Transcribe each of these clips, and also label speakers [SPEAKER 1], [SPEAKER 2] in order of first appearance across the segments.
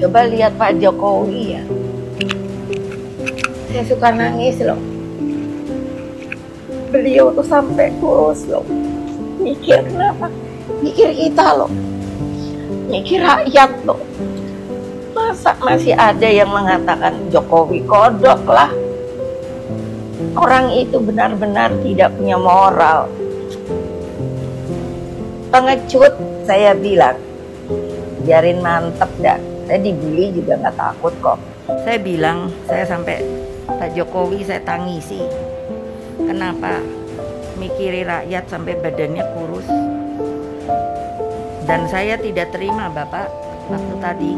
[SPEAKER 1] Coba lihat Pak Jokowi ya. Saya suka nangis loh. Beliau tuh sampai kurus loh. Mikir kenapa? Mikir kita loh. Mikir rakyat loh. Masa masih ada yang mengatakan Jokowi kodok lah. Orang itu benar-benar tidak punya moral. Pengecut, saya bilang. Biarin mantep dah. Saya dibully juga nggak takut kok. Saya bilang, saya sampai Pak Jokowi saya tangisi. Kenapa mikiri rakyat sampai badannya kurus? Dan saya tidak terima Bapak waktu tadi.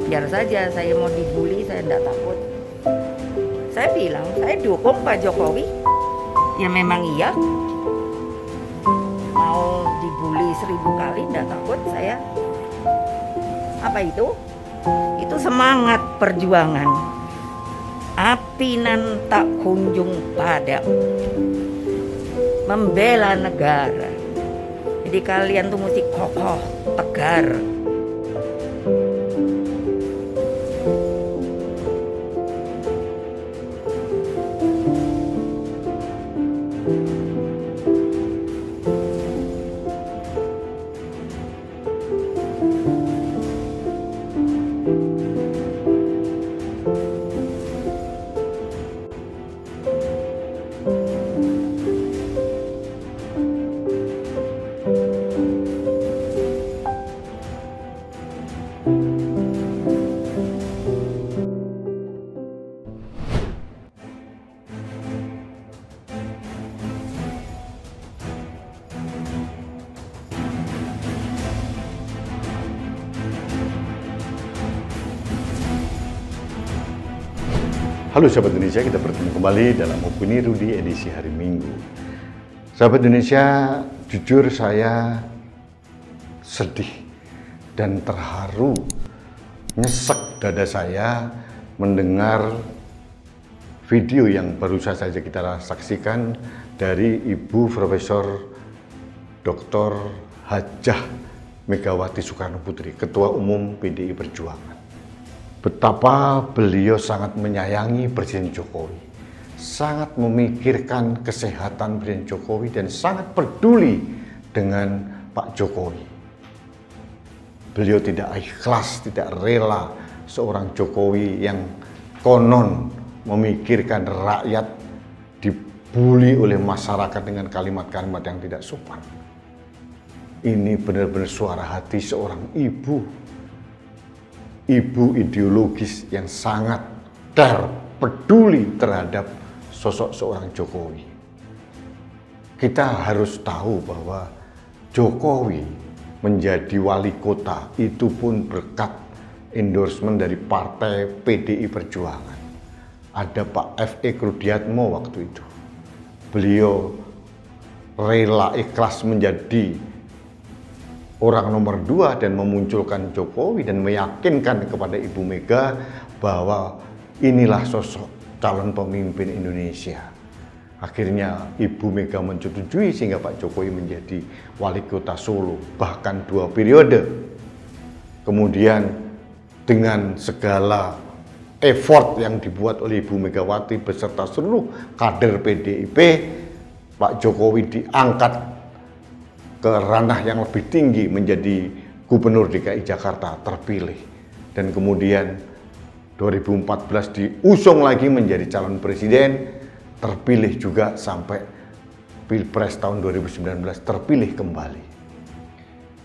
[SPEAKER 1] Biar saja saya mau dibully, saya tidak takut. Saya bilang, saya dukung Pak Jokowi. Ya memang iya. Mau dibully 1000 kali tidak takut saya. Apa itu? Itu semangat perjuangan. Api nan tak kunjung padam. Membela negara. Jadi kalian tuh mesti kokoh, tegar.
[SPEAKER 2] Halo sahabat Indonesia, kita bertemu kembali dalam Opini Rudy edisi hari Minggu. Sahabat Indonesia, jujur saya sedih dan terharu, nyesek dada saya mendengar video yang baru saja kita saksikan dari Ibu Profesor Dr. Hajah Megawati Soekarno Putri, Ketua Umum PDI Perjuangan. Betapa beliau sangat menyayangi Presiden Jokowi, sangat memikirkan kesehatan Presiden Jokowi dan sangat peduli dengan Pak Jokowi. Beliau tidak ikhlas, tidak rela seorang Jokowi yang konon memikirkan rakyat dibully oleh masyarakat dengan kalimat-kalimat yang tidak sopan. Ini benar-benar suara hati seorang ibu ideologis yang sangat peduli terhadap sosok seorang Jokowi. Kita harus tahu bahwa Jokowi menjadi wali kota itu pun berkat endorsement dari partai PDI Perjuangan. Ada Pak F.E. Krudiatmo waktu itu. Beliau rela ikhlas menjadi orang nomor 2 dan memunculkan Jokowi dan meyakinkan kepada Ibu Mega bahwa inilah sosok calon pemimpin Indonesia. Akhirnya Ibu Mega menyetujui sehingga Pak Jokowi menjadi wali kota Solo, bahkan 2 periode. Kemudian dengan segala effort yang dibuat oleh Ibu Megawati beserta seluruh kader PDIP, Pak Jokowi diangkat ke ranah yang lebih tinggi menjadi Gubernur DKI Jakarta terpilih. Dan kemudian 2014 diusung lagi menjadi calon presiden, terpilih juga sampai Pilpres tahun 2019 terpilih kembali.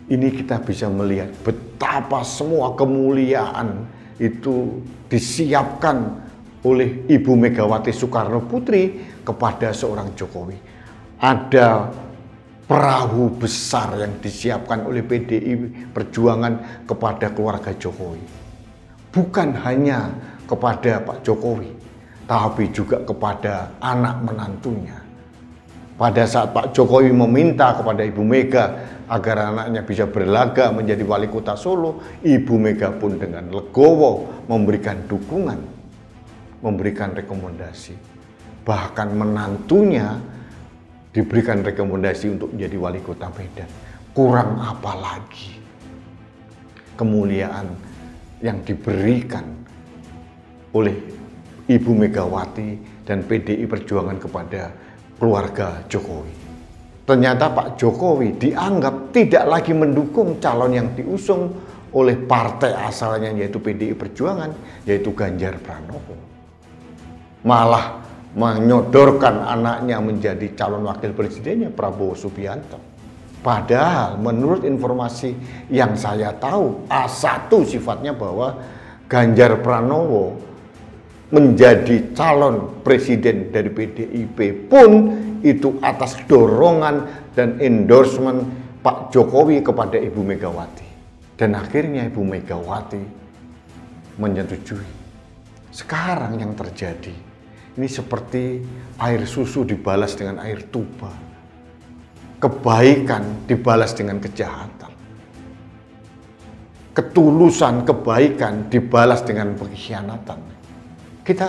[SPEAKER 2] Ini kita bisa melihat betapa semua kemuliaan itu disiapkan oleh Ibu Megawati Soekarno Putri kepada seorang Jokowi. Ada perahu besar yang disiapkan oleh PDI Perjuangan kepada keluarga Jokowi. Bukan hanya kepada Pak Jokowi, tapi juga kepada anak menantunya. Pada saat Pak Jokowi meminta kepada Ibu Mega agar anaknya bisa berlaga menjadi wali kota Solo, Ibu Mega pun dengan legowo memberikan dukungan, memberikan rekomendasi. Bahkan menantunya diberikan rekomendasi untuk menjadi wali kota Medan. Kurang apa lagi? Kemuliaan yang diberikan oleh Ibu Megawati dan PDI Perjuangan kepada keluarga Jokowi. Ternyata Pak Jokowi dianggap tidak lagi mendukung calon yang diusung oleh partai asalnya yaitu PDI Perjuangan, yaitu Ganjar Pranowo. Malah menyodorkan anaknya menjadi calon wakil presidennya Prabowo Subianto. Padahal menurut informasi yang saya tahu, A1 sifatnya bahwa Ganjar Pranowo menjadi calon presiden dari PDIP pun itu atas dorongan dan endorsement Pak Jokowi kepada Ibu Megawati. Dan akhirnya Ibu Megawati menyetujui. Sekarang yang terjadi, ini seperti air susu dibalas dengan air tuba. Kebaikan dibalas dengan kejahatan. Ketulusan kebaikan dibalas dengan pengkhianatan. Kita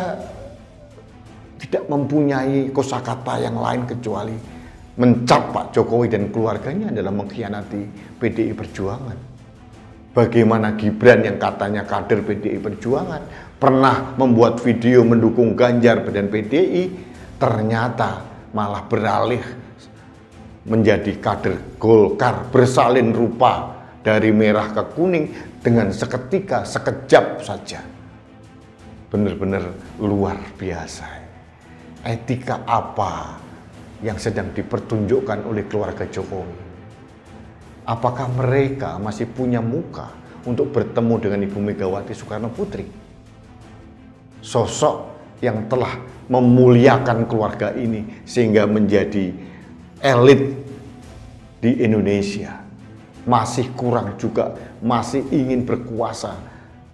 [SPEAKER 2] tidak mempunyai kosakata yang lain kecuali mencap Pak Jokowi dan keluarganya adalah mengkhianati PDI Perjuangan. Bagaimana Gibran yang katanya kader PDI Perjuangan pernah membuat video mendukung Ganjar dan PDI, ternyata malah beralih menjadi kader Golkar, bersalin rupa dari merah ke kuning dengan seketika, sekejap saja. Benar-benar luar biasa. Etika apa yang sedang dipertunjukkan oleh keluarga Jokowi? Apakah mereka masih punya muka untuk bertemu dengan Ibu Megawati Soekarno Putri? Sosok yang telah memuliakan keluarga ini sehingga menjadi elit di Indonesia. Masih kurang juga, masih ingin berkuasa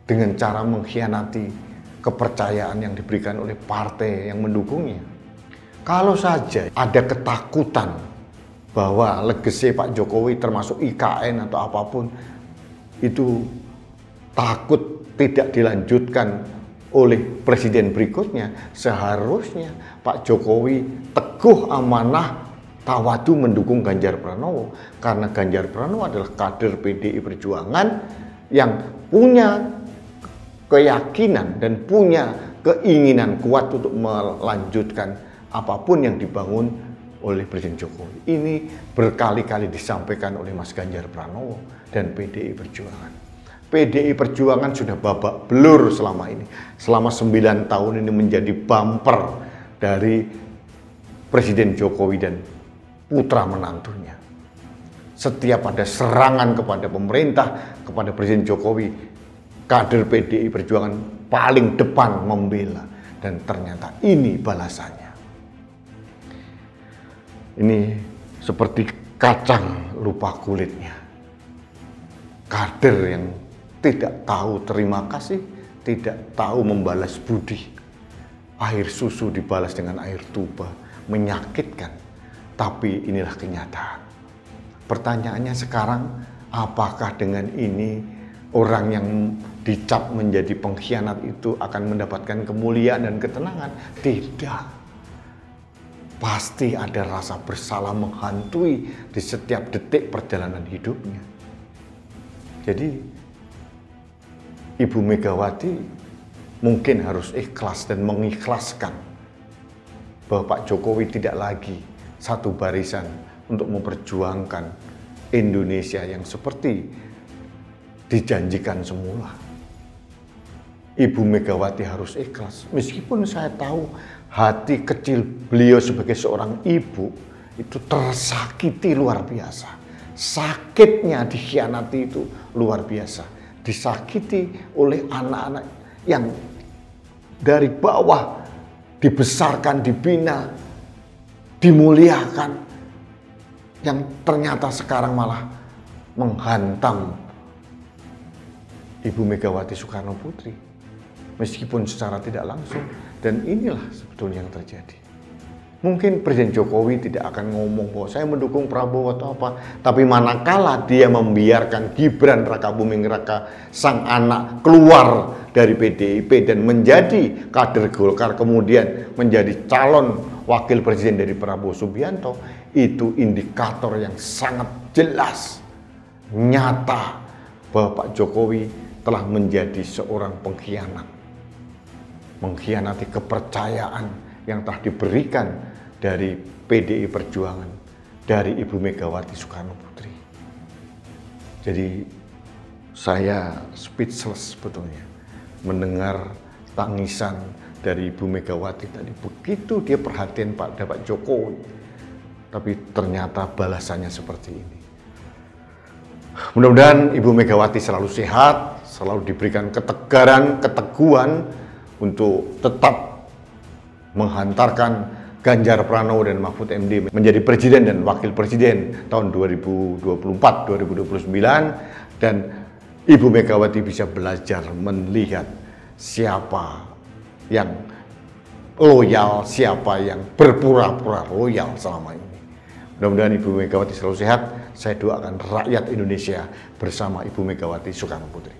[SPEAKER 2] dengan cara mengkhianati kepercayaan yang diberikan oleh partai yang mendukungnya. Kalau saja ada ketakutan bahwa legasi Pak Jokowi termasuk IKN atau apapun itu takut tidak dilanjutkan oleh presiden berikutnya, seharusnya Pak Jokowi teguh amanah tawadu mendukung Ganjar Pranowo, karena Ganjar Pranowo adalah kader PDI Perjuangan yang punya keyakinan dan punya keinginan kuat untuk melanjutkan apapun yang dibangun oleh Presiden Jokowi. Ini berkali-kali disampaikan oleh Mas Ganjar Pranowo dan PDI Perjuangan. PDI Perjuangan sudah babak belur selama ini. Selama 9 tahun ini menjadi bumper dari Presiden Jokowi dan putra menantunya. Setiap ada serangan kepada pemerintah, kepada Presiden Jokowi, kader PDI Perjuangan paling depan membela. Dan ternyata ini balasannya. Ini seperti kacang lupa kulitnya. Kader yang tidak tahu terima kasih, tidak tahu membalas budi. Air susu dibalas dengan air tuba, menyakitkan. Tapi inilah kenyataan. Pertanyaannya sekarang, apakah dengan ini orang yang dicap menjadi pengkhianat itu akan mendapatkan kemuliaan dan ketenangan? Tidak. Pasti ada rasa bersalah menghantui di setiap detik perjalanan hidupnya. Jadi Ibu Megawati mungkin harus ikhlas dan mengikhlaskan bahwa Pak Jokowi tidak lagi satu barisan untuk memperjuangkan Indonesia yang seperti dijanjikan semula. Ibu Megawati harus ikhlas. Meskipun saya tahu hati kecil beliau sebagai seorang ibu itu tersakiti luar biasa. Sakitnya dikhianati itu luar biasa. Disakiti oleh anak-anak yang dari bawah dibesarkan, dibina, dimuliakan, yang ternyata sekarang malah menghantam Ibu Megawati Soekarno Putri. Meskipun secara tidak langsung, dan inilah sebetulnya yang terjadi. Mungkin Presiden Jokowi tidak akan ngomong bahwa saya mendukung Prabowo atau apa, tapi manakala dia membiarkan Gibran Rakabuming Raka, sang anak, keluar dari PDIP dan menjadi kader Golkar, kemudian menjadi calon wakil presiden dari Prabowo Subianto, itu indikator yang sangat jelas, nyata, bahwa Pak Jokowi telah menjadi seorang pengkhianat, mengkhianati kepercayaan yang telah diberikan dari PDI Perjuangan, dari Ibu Megawati Soekarno Putri. Jadi saya speechless sebetulnya mendengar tangisan dari Ibu Megawati tadi. Begitu dia perhatian pada Pak Jokowi, tapi ternyata balasannya seperti ini. Mudah-mudahan Ibu Megawati selalu sehat, selalu diberikan ketegaran, keteguhan untuk tetap menghantarkan Ganjar Pranowo dan Mahfud MD menjadi presiden dan wakil presiden tahun 2024-2029, dan Ibu Megawati bisa belajar melihat siapa yang loyal, siapa yang berpura-pura loyal selama ini. Mudah-mudahan Ibu Megawati selalu sehat. Saya doakan rakyat Indonesia bersama Ibu Megawati Soekarno Putri.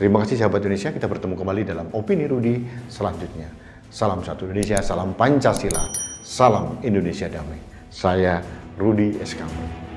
[SPEAKER 2] Terima kasih sahabat Indonesia, kita bertemu kembali dalam Opini Rudi selanjutnya. Salam satu Indonesia, salam Pancasila, salam Indonesia damai. Saya Rudi SKM.